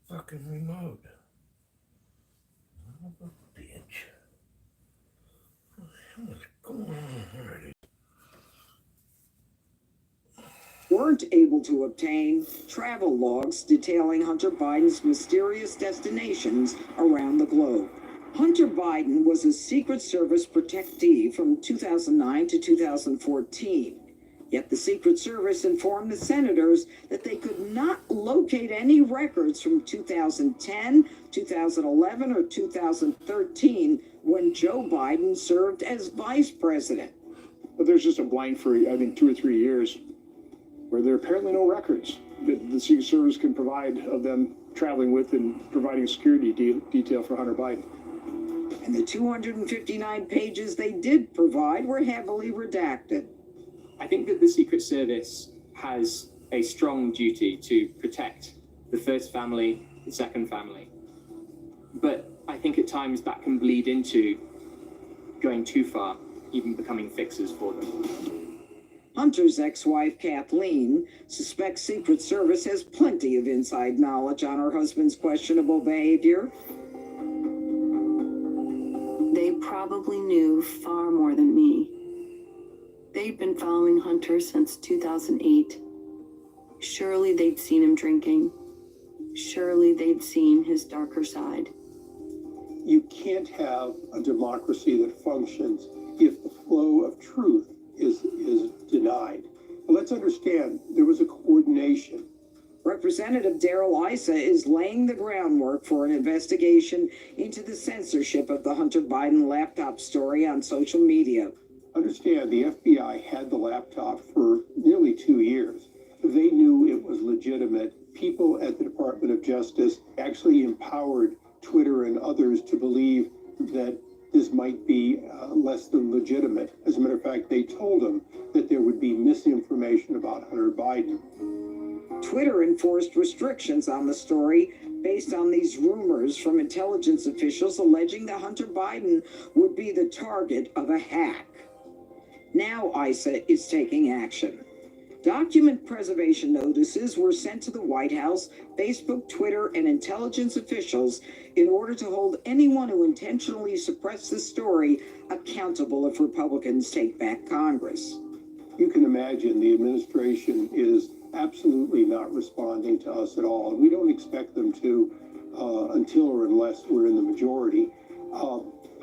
fucking remote. Son of a bitch. What's going on here? Weren't able to obtain travel logs detailing Hunter Biden's mysterious destinations around the globe. Hunter Biden was a Secret Service protectee from 2009 to 2014. Yet the Secret Service informed the senators that they could not locate any records from 2010, 2011, or 2013 when Joe Biden served as vice president. But there's just a blank for, I think, 2 or 3 years where there are apparently no records that the Secret Service can provide of them traveling with and providing security detail for Hunter Biden. And the 259 pages they did provide were heavily redacted. I think that the Secret Service has a strong duty to protect the first family, the second family. But I think at times that can bleed into going too far, even becoming fixers for them. Hunter's ex-wife, Kathleen, suspects Secret Service has plenty of inside knowledge on her husband's questionable behavior. They probably knew far more than me. They'd been following Hunter since 2008. Surely they'd seen him drinking. Surely they'd seen his darker side. You can't have a democracy that functions if the flow of truth is denied. And let's understand, there was a coordination. Representative Darrell Issa is laying the groundwork for an investigation into the censorship of the Hunter Biden laptop story on social media. Understand, the FBI had the laptop for nearly 2 years. They knew it was legitimate. People at the Department of Justice actually empowered Twitter and others to believe that this might be less than legitimate. As a matter of fact, they told them that there would be misinformation about Hunter Biden. Twitter enforced restrictions on the story based on these rumors from intelligence officials alleging that Hunter Biden would be the target of a hack. Now Issa is taking action. Document preservation notices were sent to the White House, Facebook, Twitter, and intelligence officials in order to hold anyone who intentionally suppressed the story accountable if Republicans take back Congress. You can imagine the administration is absolutely not responding to us at all. And we don't expect them to until or unless we're in the majority.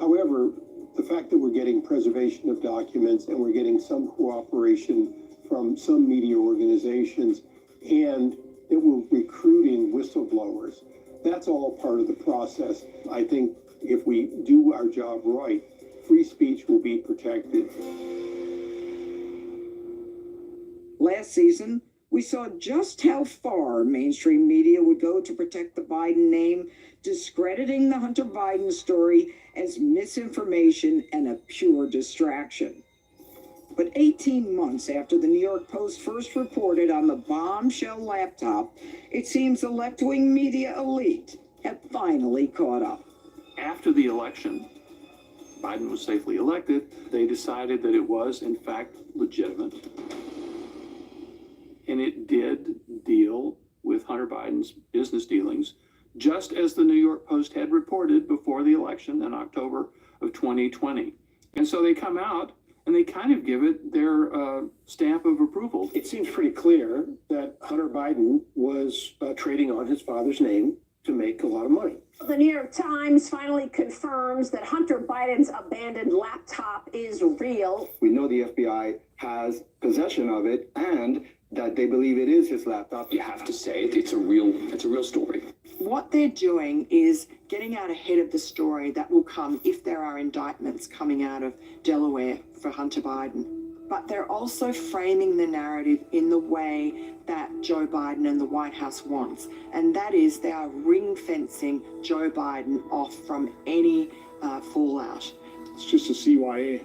However, the fact that we're getting preservation of documents and we're getting some cooperation from some media organizations and that we're recruiting whistleblowers, that's all part of the process. I think if we do our job right, free speech will be protected. Last season, we saw just how far mainstream media would go to protect the Biden name, discrediting the Hunter Biden story as misinformation and a pure distraction. But 18 months after the New York Post first reported on the bombshell laptop, it seems the left-wing media elite have finally caught up. After the election, Biden was safely elected, they decided that it was, in fact, legitimate. And it did deal with Hunter Biden's business dealings, just as the New York Post had reported before the election in October of 2020. And so they come out and they kind of give it their stamp of approval. It seems pretty clear that Hunter Biden was trading on his father's name to make a lot of money. The New York Times finally confirms that Hunter Biden's abandoned laptop is real. We know the FBI has possession of it and that they believe it is his laptop. You have to say it's a real story. What they're doing is getting out ahead of the story that will come if there are indictments coming out of Delaware for Hunter Biden. But they're also framing the narrative in the way that Joe Biden and the White House wants. And that is they are ring-fencing Joe Biden off from any fallout. It's just a CYA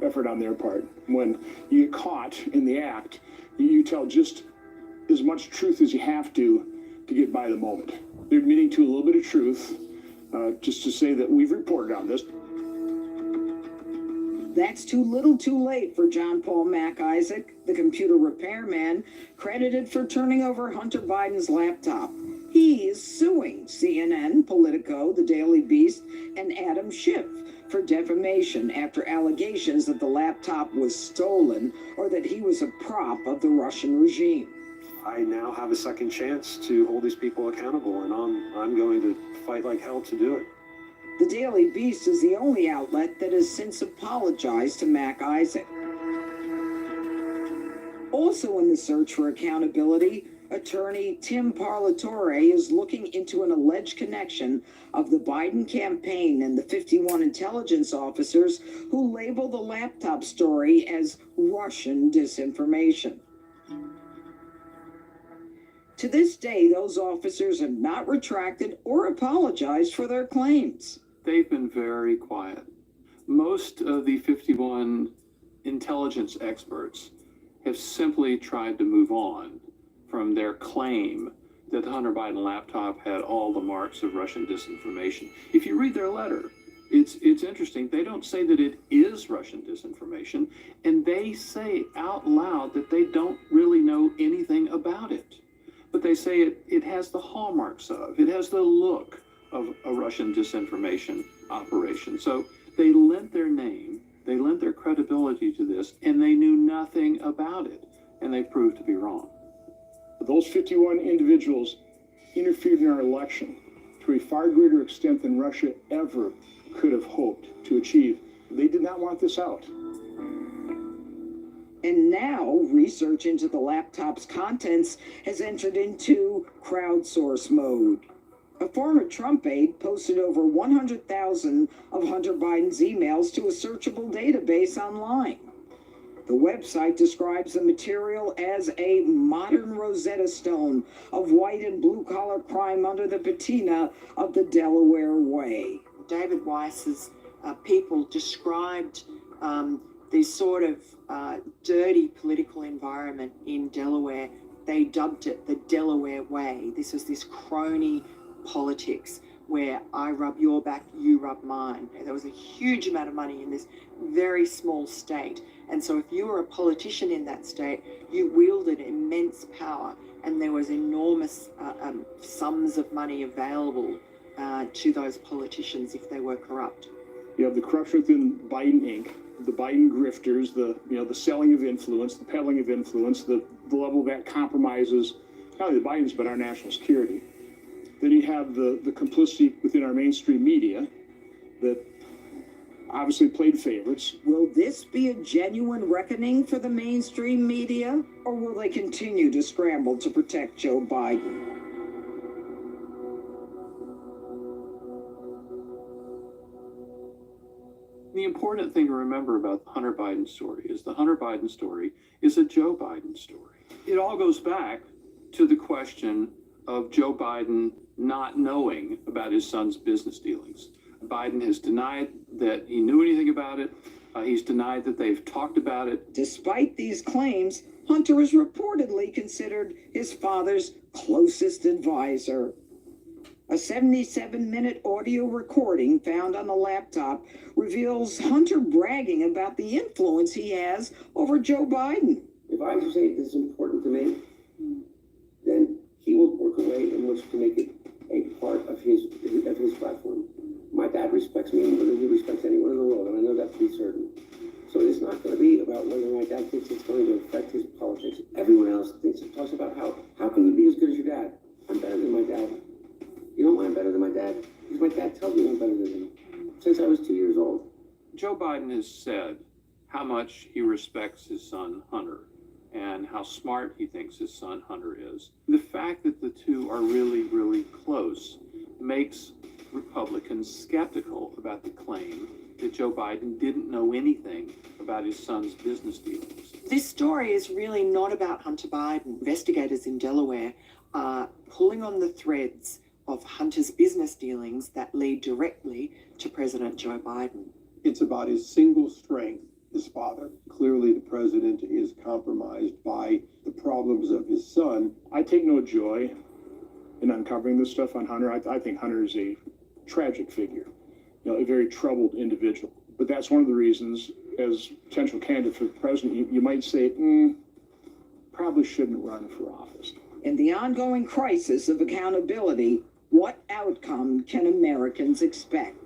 effort on their part. When you get caught in the act, you tell just as much truth as you have to get by the moment. They're admitting to a little bit of truth, just to say that we've reported on this. That's too little too late for John Paul Mac Isaac, the computer repairman credited for turning over Hunter Biden's laptop. He is suing Politico, The Daily Beast, and Adam Schiff for defamation after allegations that the laptop was stolen or that he was a prop of the Russian regime. I now have a second chance to hold these people accountable, and I'm going to fight like hell to do it. The Daily Beast is the only outlet that has since apologized to Mac Isaac. Also in the search for accountability, attorney Tim Parlatore is looking into an alleged connection of the Biden campaign and the 51 intelligence officers who label the laptop story as Russian disinformation. To this day, those officers have not retracted or apologized for their claims. They've been very quiet. Most of the 51 intelligence experts have simply tried to move on from their claim that the Hunter Biden laptop had all the marks of Russian disinformation. If you read their letter, it's interesting. They don't say that it is Russian disinformation, and they say out loud that they don't really know anything about it. But they say it has the hallmarks of, it has the look of a Russian disinformation operation. So they lent their name, they lent their credibility to this, and they knew nothing about it, and they proved to be wrong. Those 51 individuals interfered in our election to a far greater extent than Russia ever could have hoped to achieve. They did not want this out. And now, research into the laptop's contents has entered into crowdsource mode. A former Trump aide posted over 100,000 of Hunter Biden's emails to a searchable database online. The website describes the material as a modern Rosetta Stone of white and blue-collar crime under the patina of the Delaware Way. David Weiss's people described this sort of dirty political environment in Delaware. They dubbed it the Delaware Way. This was this crony politics where I rub your back, you rub mine. There was a huge amount of money in this very small state. And so if you were a politician in that state, you wielded immense power, and there was enormous sums of money available to those politicians if they were corrupt. You have the corruption within Biden Inc., the Biden grifters, the selling of influence, the peddling of influence, the level that compromises not only the Bidens but our national security. Then you have the complicity within our mainstream media that obviously played favorites. Will this be a genuine reckoning for the mainstream media, or will they continue to scramble to protect Joe Biden? The important thing to remember about the Hunter Biden story is the Hunter Biden story is a Joe Biden story. It all goes back to the question of Joe Biden not knowing about his son's business dealings. Biden has denied that he knew anything about it. He's denied that they've talked about it. Despite these claims, Hunter is reportedly considered his father's closest advisor. A 77-minute audio recording found on the laptop reveals Hunter bragging about the influence he has over Joe Biden. If I say this is important to me, then he will work a way in which to make it a part of his platform. My dad respects me more than he respects anyone in the world, and I know that to be certain. So it's not going to be about whether my dad thinks it's going to affect his politics. Everyone else talks about how can you be as good as your dad? I'm better than my dad. You know why I'm better than my dad? Because my dad tells me I'm better than him since I was 2 years old. Joe Biden has said how much he respects his son Hunter and how smart he thinks his son Hunter is. The fact that the two are really, really close makes Republicans skeptical about the claim that Joe Biden didn't know anything about his son's business dealings. This story is really not about Hunter Biden. Investigators in Delaware are pulling on the threads of Hunter's business dealings that lead directly to President Joe Biden. It's about his single strength, his father. Clearly, the president is compromised by the problems of his son. I take no joy in uncovering this stuff on Hunter. I think Hunter is a tragic figure, a very troubled individual. But that's one of the reasons, as potential candidate for the president, you might say, probably shouldn't run for office. In the ongoing crisis of accountability, What outcome can Americans expect?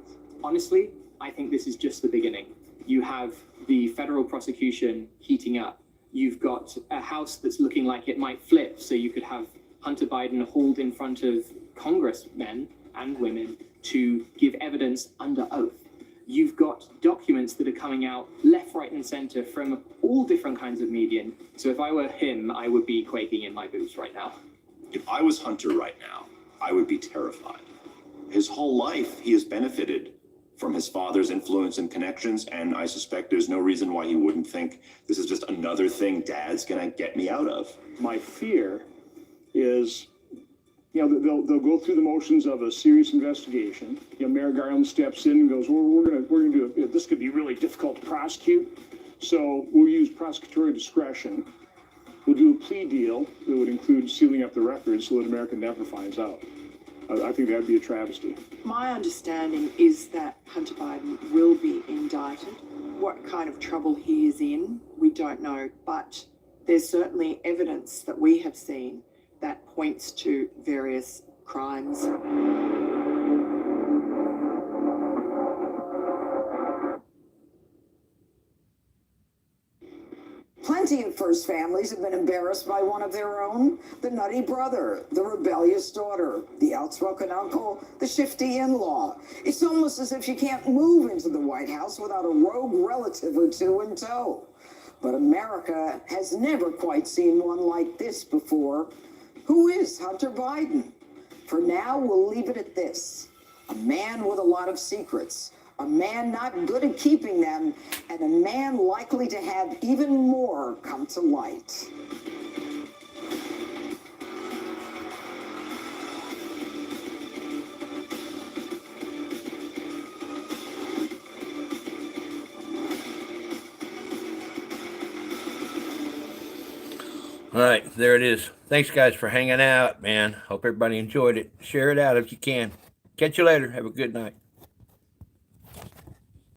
Honestly, I think this is just the beginning. You have the federal prosecution heating up. You've got a House that's looking like it might flip, so you could have Hunter Biden hauled in front of congressmen and women to give evidence under oath. You've got documents that are coming out left, right, and center from all different kinds of media. So if I were him, I would be quaking in my boots right now. If I was Hunter right now, I would be terrified. His whole life, he has benefited from his father's influence and connections, and I suspect there's no reason why he wouldn't think this is just another thing Dad's gonna get me out of. My fear is, they'll go through the motions of a serious investigation. Mayor Garland steps in and goes, well, we're gonna do it. This could be really difficult to prosecute, so we'll use prosecutorial discretion. We'll do a plea deal that would include sealing up the records so that America never finds out. I think that'd be a travesty. My understanding is that Hunter Biden will be indicted. What kind of trouble he is in, we don't know, but there's certainly evidence that we have seen that points to various crimes. Plenty of first families have been embarrassed by one of their own. The nutty brother, the rebellious daughter, the outspoken uncle, the shifty in-law. It's almost as if you can't move into the White House without a rogue relative or two in tow. But America has never quite seen one like this before. Who is Hunter Biden? For now, we'll leave it at this. A man with a lot of secrets. A man not good at keeping them, and a man likely to have even more come to light. All right, there it is. Thanks, guys, for hanging out, man. Hope everybody enjoyed it. Share it out if you can. Catch you later. Have a good night.